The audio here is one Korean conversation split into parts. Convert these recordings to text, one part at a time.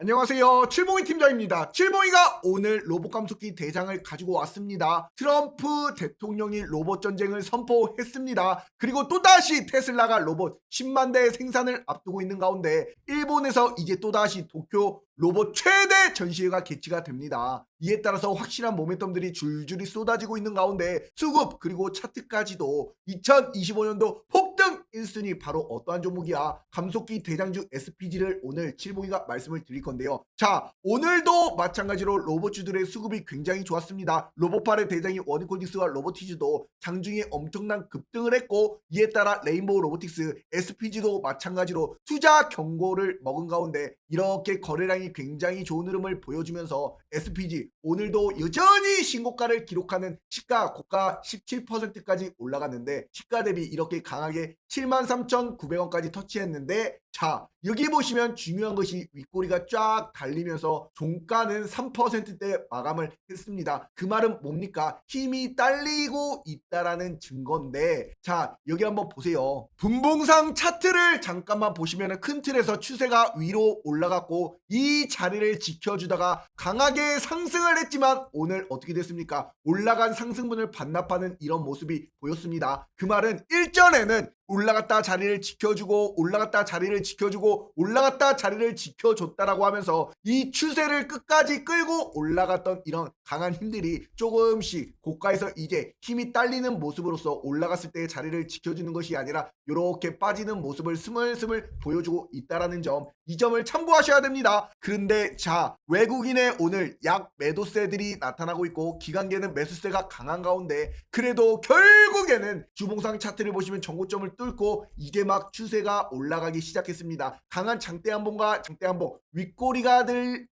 안녕하세요. 칠봉이 팀장입니다. 칠봉이가 오늘 로봇 감속기 대장을 가지고 왔습니다. 트럼프 대통령이 로봇 전쟁을 선포했습니다. 그리고 또다시 테슬라가 로봇 10만 대 생산을 앞두고 있는 가운데 일본에서 이제 또다시 도쿄 로봇 최대 전시회가 개최가 됩니다. 이에 따라서 확실한 모멘텀들이 줄줄이 쏟아지고 있는 가운데 수급 그리고 차트까지도 2025년도 폭등 1순위 바로 어떠한 종목이야? 감속기 대장주 SPG를 오늘 칠봉이가 말씀을 드릴 건데요. 자, 오늘도 마찬가지로 로봇주들의 수급이 굉장히 좋았습니다. 로봇팔의 대장인 워닝콜딩스와 로보티즈도 장중에 엄청난 급등을 했고, 이에 따라 레인보우 로보틱스 SPG도 마찬가지로 투자 경고를 먹은 가운데 이렇게 거래량이 굉장히 좋은 흐름을 보여주면서 SPG 오늘도 여전히 신고가를 기록하는 시가 고가 17%까지 올라갔는데, 시가 대비 이렇게 강하게 73,900원까지 터치했는데, 자, 여기 보시면 중요한 것이 윗꼬리가 쫙 달리면서 종가는 3%대 마감을 했습니다. 그 말은 뭡니까? 힘이 딸리고 있다라는 증거인데, 자, 여기 한번 보세요. 분봉상 차트를 잠깐만 보시면 큰 틀에서 추세가 위로 올라갔고 이 자리를 지켜주다가 강하게 상승을 했지만 오늘 어떻게 됐습니까? 올라간 상승분을 반납하는 이런 모습이 보였습니다. 그 말은 일전에는 올라갔다 자리를 지켜주고 올라갔다 자리를 지켜주고 올라갔다 자리를 지켜줬다라고 하면서 이 추세를 끝까지 끌고 올라갔던 이런 강한 힘들이 조금씩 고가에서 이제 힘이 딸리는 모습으로서 올라갔을 때의 자리를 지켜주는 것이 아니라 이렇게 빠지는 모습을 스물스물 보여주고 있다라는 점, 이 점을 참고하셔야 됩니다. 그런데 자, 외국인의 오늘 약 매도세들이 나타나고 있고 기관계는 매수세가 강한 가운데 그래도 결국에는 주봉상 차트를 보시면 전고점을 뚫고 이게 막 추세가 올라가기 시작했습니다. 강한 장대 한봉과 장대 한봉, 윗꼬리가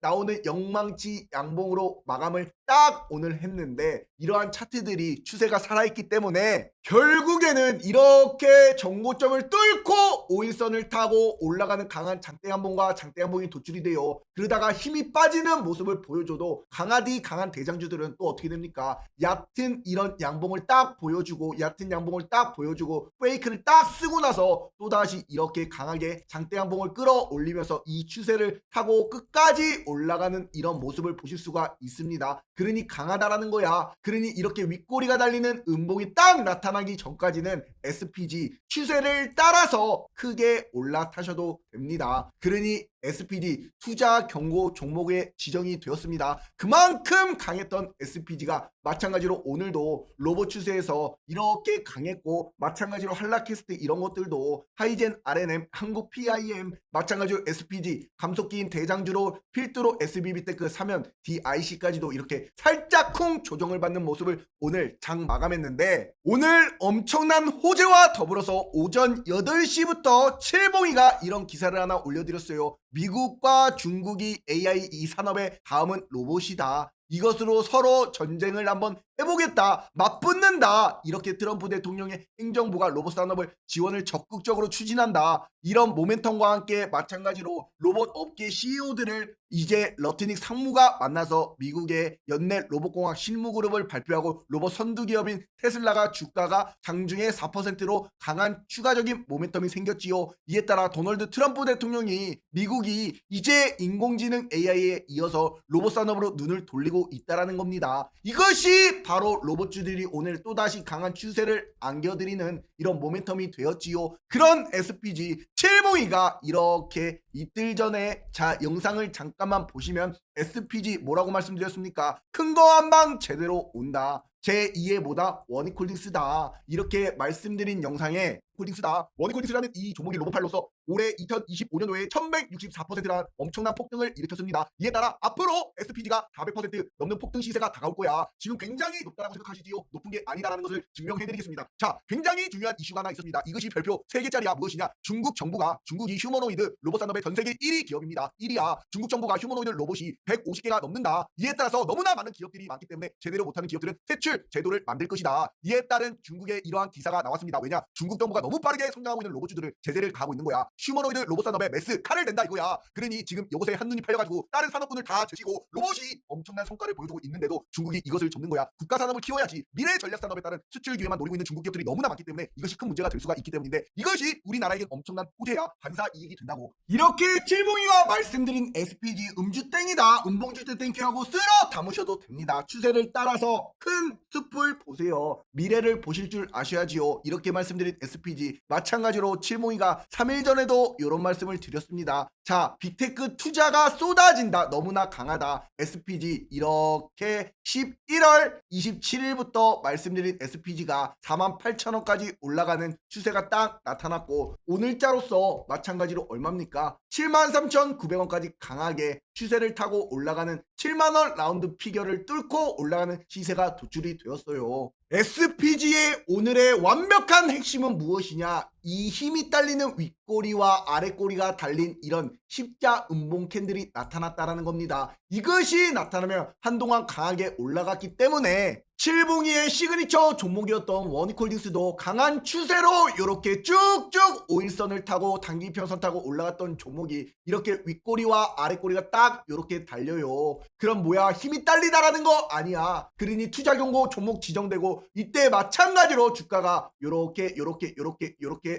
나오는 영망치 양봉으로 마감을 딱 오늘 했는데, 이러한 차트들이 추세가 살아있기 때문에 결국에는 이렇게 정고점을 뚫고 5일선을 타고 올라가는 강한 장대 한봉과 장대 한봉이 도출이 돼요. 그러다가 힘이 빠지는 모습을 보여줘도 강한 대장주들은 또 어떻게 됩니까? 얕은 이런 양봉을 딱 보여주고 얕은 양봉을 딱 보여주고 페이크를 딱 쓰고 나서 또다시 이렇게 강하게 장대 양봉을 끌어올리면서 이 추세를 타고 끝까지 올라가는 이런 모습을 보실 수가 있습니다. 그러니 강하다라는 거야. 그러니 이렇게 윗꼬리가 달리는 음봉이 딱 나타나기 전까지는 SPG 추세를 따라서 크게 올라타셔도 됩니다. 그러니 SPG 투자 경고 종목에 지정이 되었습니다. 그만큼 강했던 SPG가 마찬가지로 오늘도 로봇 추세에서 이렇게 강했고, 마찬가지로 한라캐스트 이런 것들도 하이젠 RNM, 한국 PIM, 마찬가지로 SPG 감속기인 대장주로 필두로 SBB테크 사면 DIC까지도 이렇게 살짝 쿵 조정을 받는 모습을 오늘 장 마감했는데, 오늘 엄청난 호재와 더불어서 오전 8시부터 칠봉이가 이런 기사를 하나 올려드렸어요. 미국과 중국이 AI 이 산업의 다음은 로봇이다. 이것으로 서로 전쟁을 한번 해보겠다, 맞붙는다, 이렇게 트럼프 대통령의 행정부가 로봇 산업을 지원을 적극적으로 추진한다. 이런 모멘텀과 함께 마찬가지로 로봇 업계 CEO들을 이제 러트닉 상무가 만나서 미국의 연내 로봇공학 실무그룹을 발표하고 로봇 선두기업인 테슬라가 주가가 장중에 4%로 강한 추가적인 모멘텀이 생겼지요. 이에 따라 도널드 트럼프 대통령이 미국이 이제 인공지능 AI에 이어서 로봇 산업으로 눈을 돌리고 있다라는 겁니다. 이것이 바로 로봇주들이 오늘 또다시 강한 추세를 안겨드리는 이런 모멘텀이 되었지요. 그런 SPG 칠봉이가 이렇게 이틀 전에, 자, 영상을 잠깐만 보시면 SPG 뭐라고 말씀드렸습니까? 큰 거 한 방 제대로 온다. 제2의 뭐다? 워닝콜딩스다. 이렇게 말씀드린 영상에 홀딩스다. 워닝콜딩스라는 이 종목이 로봇팔로서 올해 2025년도에 1164%라는 엄청난 폭등을 일으켰습니다. 이에 따라 앞으로 SPG가 400% 넘는 폭등 시세가 다가올 거야. 지금 굉장히 높다라고 생각하시지요? 높은 게 아니다라는 것을 증명해드리겠습니다. 자, 굉장히 중요한 이슈가 하나 있습니다. 이것이 별표 3개짜리야. 무엇이냐? 중국 정부가, 중국이 휴머노이드 로봇 산업의 전 세계 1위 기업입니다. 1위야. 중국 정부가 휴머노이드 로봇이 150개가 넘는다. 이에 따라서 너무나 많은 기업들이 많기 때문에 제대로 못하는 기업들은 퇴출 제도를 만들 것이다. 이에 따른 중국의 이러한 기사가 나왔습니다. 왜냐? 중국 정부가 너무 빠르게 성장하고 있는 로봇주들을 제재를 가하고 있는 거야. 휴머노이드 로봇 산업에 메스 칼을 댄다 이거야. 그러니 지금 이것에 한눈이 팔려가지고 다른 산업군을 다 제치고 로봇이 엄청난 성과를 보여주고 있는데도 중국이 이것을 접는 거야. 국가 산업을 키워야지. 미래 전략 산업에 따른 수출 기회만 노리고 있는 중국 기업들이 너무나 많기 때문에 이것이 큰 문제가 될 수가 있기 때문인데, 이것이 우리나라에겐 엄청난 호재야. 반사 이익이 된다고. 이렇게 이렇게 칠봉이가 말씀드린 SPG 음주땡이다, 음봉주때 땡큐하고 쓸어 담으셔도 됩니다. 추세를 따라서 큰 숲을 보세요. 미래를 보실 줄 아셔야지요. 이렇게 말씀드린 SPG 마찬가지로 칠봉이가 3일 전에도 이런 말씀을 드렸습니다. 자, 빅테크 투자가 쏟아진다, 너무나 강하다. SPG 이렇게 11월 27일부터 말씀드린 SPG가 48,000원까지 올라가는 추세가 딱 나타났고, 오늘자로서 마찬가지로 얼마입니까? 73,900원까지 강하게 추세를 타고 올라가는 7만원 라운드 피겨를 뚫고 올라가는 시세가 도출이 되었어요. SPG의 오늘의 완벽한 핵심은 무엇이냐? 이 힘이 딸리는 윗꼬리와 아랫꼬리가 달린 이런 십자 음봉 캔들이 나타났다라는 겁니다. 이것이 나타나면 한동안 강하게 올라갔기 때문에 칠봉이의 시그니처 종목이었던 원익홀딩스도 강한 추세로 이렇게 쭉쭉 5일선을 타고 단기 평선 타고 올라갔던 종목이 이렇게 윗꼬리와 아랫꼬리가 딱 이렇게 달려요. 그럼 뭐야, 힘이 딸리다라는 거 아니야. 그러니 투자 경고 종목 지정되고 이때 마찬가지로 주가가 요렇게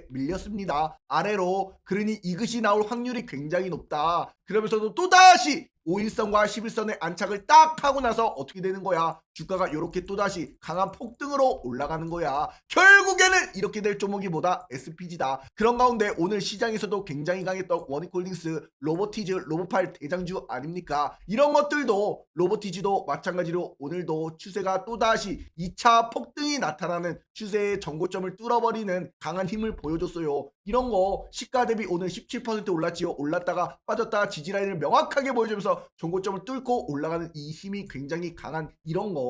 밀렸습니다. 아래로. 그러니 이것이 나올 확률이 굉장히 높다. 그러면서도 또다시 5일선과 11선의 안착을 딱 하고 나서 어떻게 되는 거야? 주가가 이렇게 또다시 강한 폭등으로 올라가는 거야. 결국에는 이렇게 될 종목이 뭐다? SPG다. 그런 가운데 오늘 시장에서도 굉장히 강했던 원익홀딩스, 로보티즈, 로보팔 대장주 아닙니까? 이런 것들도 로보티즈도 마찬가지로 오늘도 추세가 또다시 2차 폭등이 나타나는 추세의 전고점을 뚫어버리는 강한 힘을 보여줬어요. 이런 거 시가 대비 오늘 17% 올랐지요. 올랐다가 빠졌다가 지지라인을 명확하게 보여주면서 전고점을 뚫고 올라가는 이 힘이 굉장히 강한 이런 거.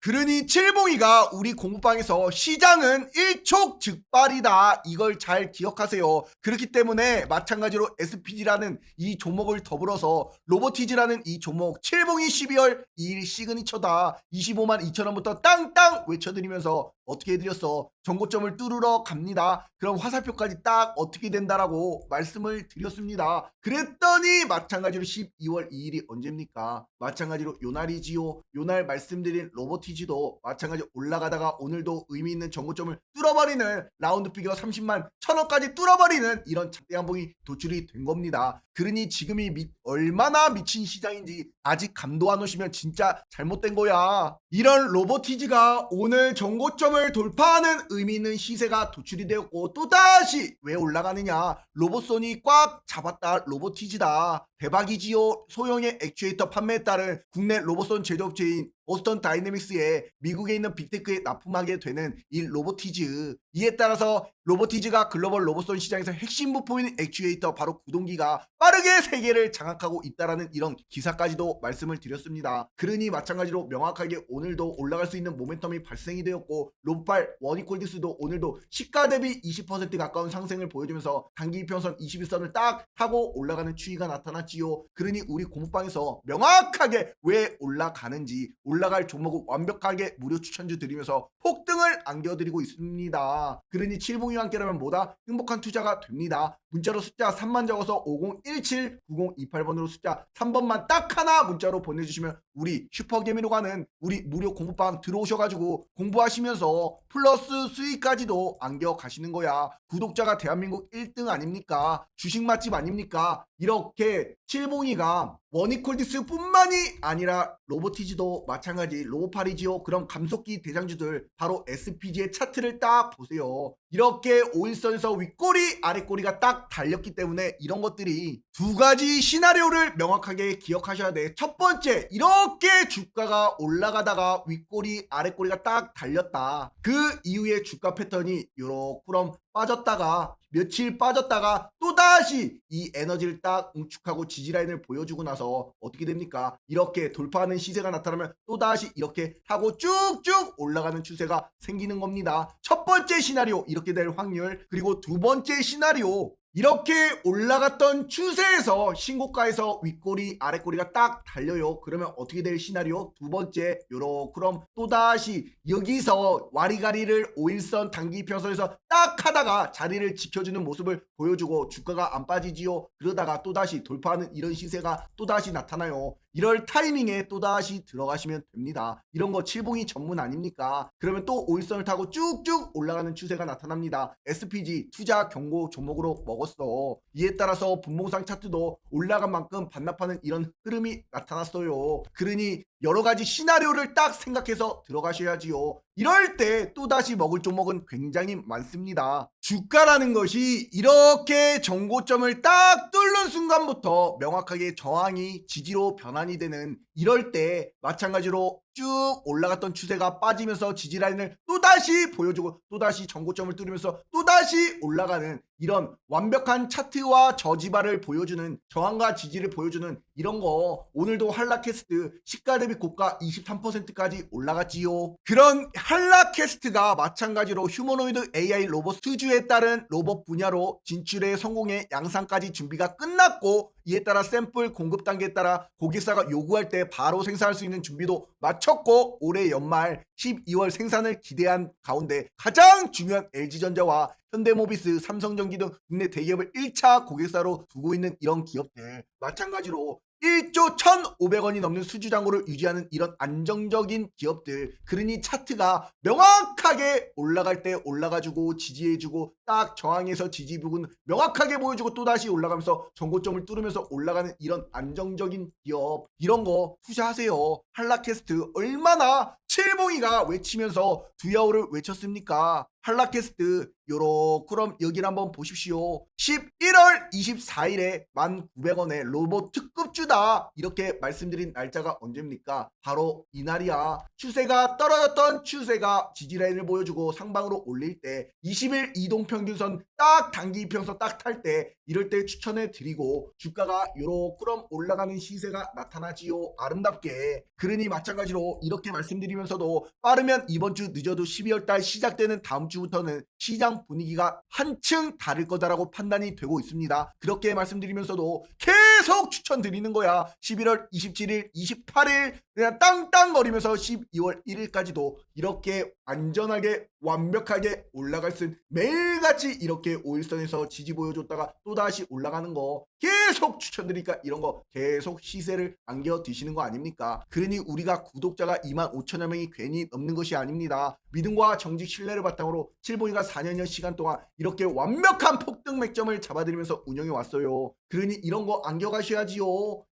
그러니 칠봉이가 우리 공부방에서 시장은 일촉즉발이다, 이걸 잘 기억하세요. 그렇기 때문에 마찬가지로 SPG라는 이 종목을 더불어서 로보티즈라는 이 종목, 칠봉이 12월 2일 시그니처다, 25만 2천원부터 땅땅 외쳐드리면서 어떻게 해드렸어? 전고점을 뚫으러 갑니다. 그럼 화살표까지 딱 어떻게 된다라고 말씀을 드렸습니다. 그랬더니 마찬가지로 12월 2일이 언제입니까? 마찬가지로 요날이지요. 요날 말씀드린 로보티지도 마찬가지로 올라가다가 오늘도 의미 있는 전고점을 뚫어버리는, 라운드 피겨 30만 1천원까지 뚫어버리는 이런 장대 양봉이 도출이 된 겁니다. 그러니 지금이 얼마나 미친 시장인지 아직 감도 안 오시면 진짜 잘못된 거야. 이런 로보티지가 오늘 전고점을 돌파하는 의미 있는 시세가 도출이 되었고, 또다시 왜 올라가느냐? 로봇손이 꽉 잡았다, 로보티지다. 대박이지요. 소형의 액추에이터 판매에 따른 국내 로봇손 제조업체인 오스턴 다이내믹스에 미국에 있는 빅테크에 납품하게 되는 이 로보티즈. 이에 따라서 로보티즈가 글로벌 로봇손 시장에서 핵심 부품인 액추에이터, 바로 구동기가 빠르게 세계를 장악하고 있다라는 이런 기사까지도 말씀을 드렸습니다. 그러니 마찬가지로 명확하게 오늘도 올라갈 수 있는 모멘텀이 발생이 되었고, 로팔 원익홀딩스도 오늘도 시가 대비 20% 가까운 상승을 보여주면서 단기 평선 21선을 딱 하고 올라가는 추이가 나타났지요. 그러니 우리 공부방에서 명확하게 왜 올라가는지, 올라갈 종목을 완벽하게 무료 추천주 드리면서 폭등을 안겨드리고 있습니다. 그러니 칠봉이와 함께라면 뭐다? 행복한 투자가 됩니다. 문자로 숫자 3만 적어서 5017-9028번으로 숫자 3번만 딱 하나 문자로 보내주시면 우리 슈퍼개미로 가는 우리 무료 공부방 들어오셔가지고 공부하시면서 플러스 수익까지도 안겨 가시는 거야. 구독자가 대한민국 1등 아닙니까? 주식 맛집 아닙니까? 이렇게 칠봉이가 원익홀딩스 뿐만이 아니라 로보티지도 마찬가지, 로보팔이지요. 그럼 감속기 대장주들 바로 SPG의 차트를 딱 보세요. 이렇게 5일선에서 윗꼬리 아랫꼬리가 딱 달렸기 때문에 이런 것들이 두 가지 시나리오를 명확하게 기억하셔야 돼. 첫 번째, 이렇게 주가가 올라가다가 윗꼬리 아랫꼬리가 딱 달렸다. 그 이후에 주가 패턴이 요렇게 빠졌다가 며칠 빠졌다가 또다시 이 에너지를 딱 응축하고 지지라인을 보여주고 나서 어떻게 됩니까? 이렇게 돌파하는 시세가 나타나면 또다시 이렇게 하고 쭉쭉 올라가는 추세가 생기는 겁니다. 첫 번째 시나리오 이렇게 될 확률. 그리고 두 번째 시나리오, 이렇게 올라갔던 추세에서 신고가에서 윗꼬리 아랫꼬리가 딱 달려요. 그러면 어떻게 될 시나리오? 두 번째, 요렇게 그럼 또다시 여기서 와리가리를 5일선 단기 평선에서 딱 하다가 자리를 지켜주는 모습을 보여주고 주가가 안 빠지지요. 그러다가 또다시 돌파하는 이런 시세가 또다시 나타나요. 이럴 타이밍에 또다시 들어가시면 됩니다. 이런 거 칠봉이 전문 아닙니까? 그러면 또 오일선을 타고 쭉쭉 올라가는 추세가 나타납니다. SPG 투자 경고 종목으로 먹었어. 이에 따라서 분봉상 차트도 올라간 만큼 반납하는 이런 흐름이 나타났어요. 그러니 여러 가지 시나리오를 딱 생각해서 들어가셔야지요. 이럴 때 또다시 먹을 종목은 굉장히 많습니다. 주가라는 것이 이렇게 정고점을 딱 뚫는 순간부터 명확하게 저항이 지지로 변환이 되는, 이럴 때 마찬가지로 쭉 올라갔던 추세가 빠지면서 지지 라인을 또다시 보여주고 또다시 정고점을 뚫으면서 또다시 올라가는 이런 완벽한 차트와 저지발을 보여주는, 저항과 지지를 보여주는 이런 거, 오늘도 한라캐스트 시가 대비 고가 23%까지 올라갔지요. 그런 한라캐스트가 마찬가지로 휴머노이드 AI 로봇 수주에 따른 로봇 분야로 진출에 성공해 양산까지 준비가 끝났고, 이에 따라 샘플 공급 단계에 따라 고객사가 요구할 때 바로 생산할 수 있는 준비도 마쳤고, 올해 연말 12월 생산을 기대한 가운데 가장 중요한 LG전자와 현대모비스, 삼성전기 등 국내 대기업을 1차 고객사로 두고 있는 이런 기업들, 마찬가지로 1조 1,500원이 넘는 수주 잔고를 유지하는 이런 안정적인 기업들, 그러니 차트가 명확하게 올라갈 때 올라가주고 지지해주고 딱 저항에서 지지 부분 명확하게 보여주고 또다시 올라가면서 정고점을 뚫으면서 올라가는 이런 안정적인 기업, 이런 거 투자하세요. 한라캐스트 얼마나 칠봉이가 외치면서 두야호를 외쳤습니까? 한라캐스트 요로 그럼 여기를 한번 보십시오. 11월 24일에 1,900원에 로봇 특급주다 이렇게 말씀드린 날짜가 언제입니까? 바로 이날이야. 추세가 떨어졌던 추세가 지지라인을 보여주고 상방으로 올릴 때 20일 이동평균선 딱 단기 이평선 딱 탈 때, 이럴 때 추천해 드리고 주가가 요로 그럼 올라가는 시세가 나타나지요. 아름답게. 그러니 마찬가지로 이렇게 말씀드리면서도 빠르면 이번 주 늦어도 12월달 시작되는 다음 주부터는 시장 분위기가 한층 다를 거다라고 판단이 되고 있습니다. 그렇게 말씀드리면서도 계속 추천드리는 거야. 11월 27일, 28일 그냥 땅땅거리면서 12월 1일까지도 이렇게 안전하게 완벽하게 올라갈 수 있는, 매일같이 이렇게 5일선에서 지지 보여줬다가 또다시 올라가는 거 계속 추천드리니까 이런 거 계속 시세를 안겨 드시는 거 아닙니까? 그러니 우리가 구독자가 25,000여 명이 괜히 넘는 것이 아닙니다. 믿음과 정직 신뢰를 바탕으로 칠봉이가 4년여 시간 동안 이렇게 완벽한 폭등 맥점을 잡아드리면서 운영해 왔어요. 그러니 이런 거 안겨가셔야지요.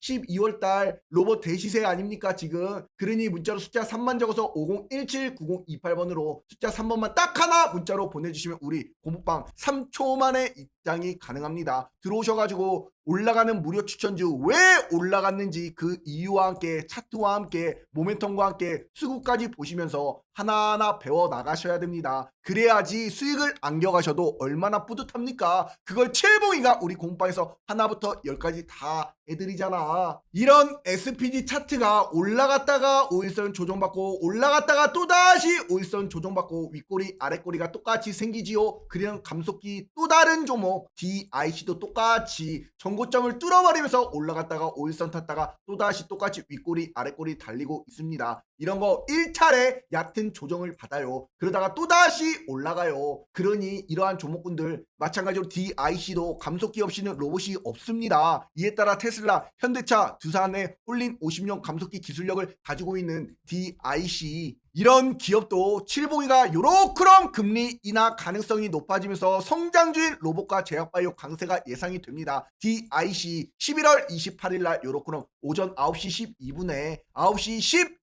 12월달 로봇 대시세 아닙니까 지금? 그러니 문자로 숫자 3만 적어서 50179028번으로 숫자 3번만 딱 하나 문자로 보내주시면 우리 공부방 3초 만에 입장이 가능합니다. 들어오셔가지고 올라가는 무료 추천주 왜 올라갔는지 그 이유와 함께 차트와 함께 모멘텀과 함께 수급까지 보시면서 하나하나 배워 나가셔야 됩니다. 그래야지 수익을 안겨가셔도 얼마나 뿌듯합니까? 그걸 칠봉이가 우리 공방에서 하나부터 10까지 다 해드리잖아. 이런 SPG 차트가 올라갔다가 5일선 조정받고 올라갔다가 또다시 5일선 조정받고 윗꼬리 아랫꼬리가 똑같이 생기지요. 그냥 감속기 또 다른 종목 DIC도 똑같이 정고점을 뚫어버리면서 올라갔다가 5일선 탔다가 또다시 똑같이 윗꼬리 아랫꼬리 달리고 있습니다. 이런 거 1차례 얕은 조정을 받아요. 그러다가 또다시 올라가요. 그러니 이러한 종목군들 마찬가지로 DIC도 감속기 없이는 로봇이 없습니다. 이에 따라 테슬라, 현대차, 두산의 홀린 50년 감속기 기술력을 가지고 있는 DIC, 이런 기업도 칠봉이가 요렇게럼 금리 인하 가능성이 높아지면서 성장주인 로봇과 제약바이오 강세가 예상이 됩니다. DIC 11월 28일 날 요렇게럼 오전 9시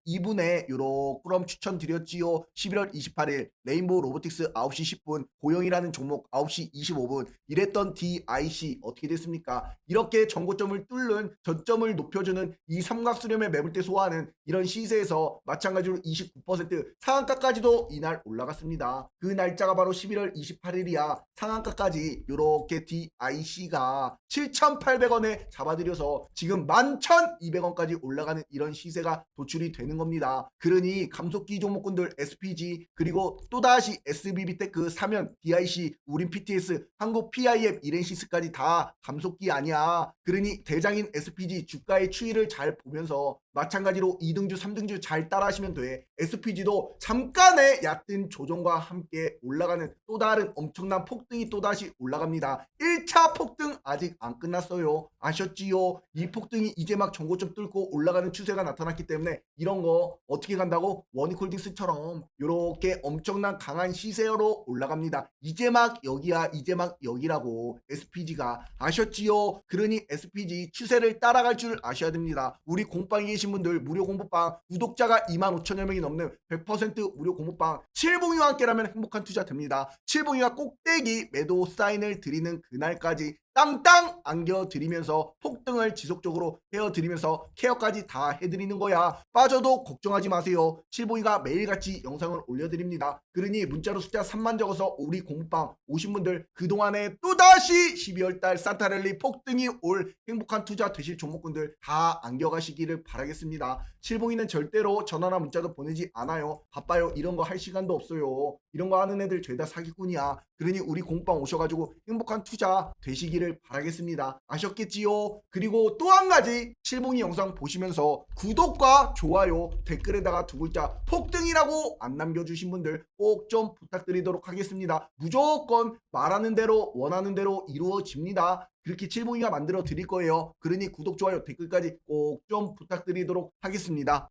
12분에 요렇게럼 추천드렸지요. 11월 28일 레인보우 로보틱스 9시 10분, 고영이라는 종목 9시 25분 이랬던 DIC 어떻게 됐습니까? 이렇게 정고점을 뚫는, 저점을 높여주는 이 삼각수렴의 매물대 소화하는 이런 시세에서 마찬가지로 29% 상한가까지도 이날 올라갔습니다. 그 날짜가 바로 11월 28일이야. 상한가까지 요렇게 DIC가 7,800원에 잡아들여서 지금 11,200원까지 올라가는 이런 시세가 도출이 되는 겁니다. 그러니 감속기 종목군들 SPG 그리고 또다시 SBB테크, 사면, DIC, 우린 PTS 이렌시스, 한국 PIM 이렌시스까지 다 감속기 아니야. 그러니 대장인 SPG 주가의 추이를 잘 보면서 마찬가지로 2등주, 3등주 잘 따라하시면 돼. SPG도 잠깐의 얕은 조정과 함께 올라가는 또 다른 엄청난 폭등이 또다시 올라갑니다. 1차 폭등 아직 안 끝났어요. 아셨지요? 이 폭등이 이제 막 전고점 뚫고 올라가는 추세가 나타났기 때문에 이런 거 어떻게 간다고? 원익홀딩스처럼 이렇게 엄청난 강한 시세로 올라갑니다. 이제 막 여기야, 이제 막 여기라고. SPG가 아셨지요? 그러니 SPG 추세를 따라갈 줄 아셔야 됩니다. 우리 공방에 계신 분들 무료 공부방 구독자가 25,000여 명이 넘는 100% 무료 공부방 칠봉이와 함께라면 행복한 투자 됩니다. 칠봉이가 꼭대기 매도 사인을 드리는 그날까지 땅땅 안겨드리면서 폭등을 지속적으로 헤어드리면서 케어까지 다 해드리는 거야. 빠져도 걱정하지 마세요. 칠봉이가 매일같이 영상을 올려드립니다. 그러니 문자로 숫자 3만 적어서 우리 공부방 오신 분들 그동안에 또다시 12월달 산타랠리 폭등이 올 행복한 투자 되실 종목군들 다 안겨가시기를 바라겠습니다. 칠봉이는 절대로 전화나 문자도 보내지 않아요. 바빠요. 이런 거 할 시간도 없어요. 이런 거 하는 애들 죄다 사기꾼이야. 그러니 우리 공부방 오셔가지고 행복한 투자 되시기를 바라겠습니다. 아셨겠지요? 그리고 또 한 가지 칠봉이 영상 보시면서 구독과 좋아요 댓글에다가 두 글자 폭등이라고 안 남겨주신 분들 꼭 좀 부탁드리도록 하겠습니다. 무조건 말하는 대로 원하는 대로 이루어집니다. 그렇게 칠봉이가 만들어 드릴 거예요. 그러니 구독, 좋아요, 댓글까지 꼭 좀 부탁드리도록 하겠습니다.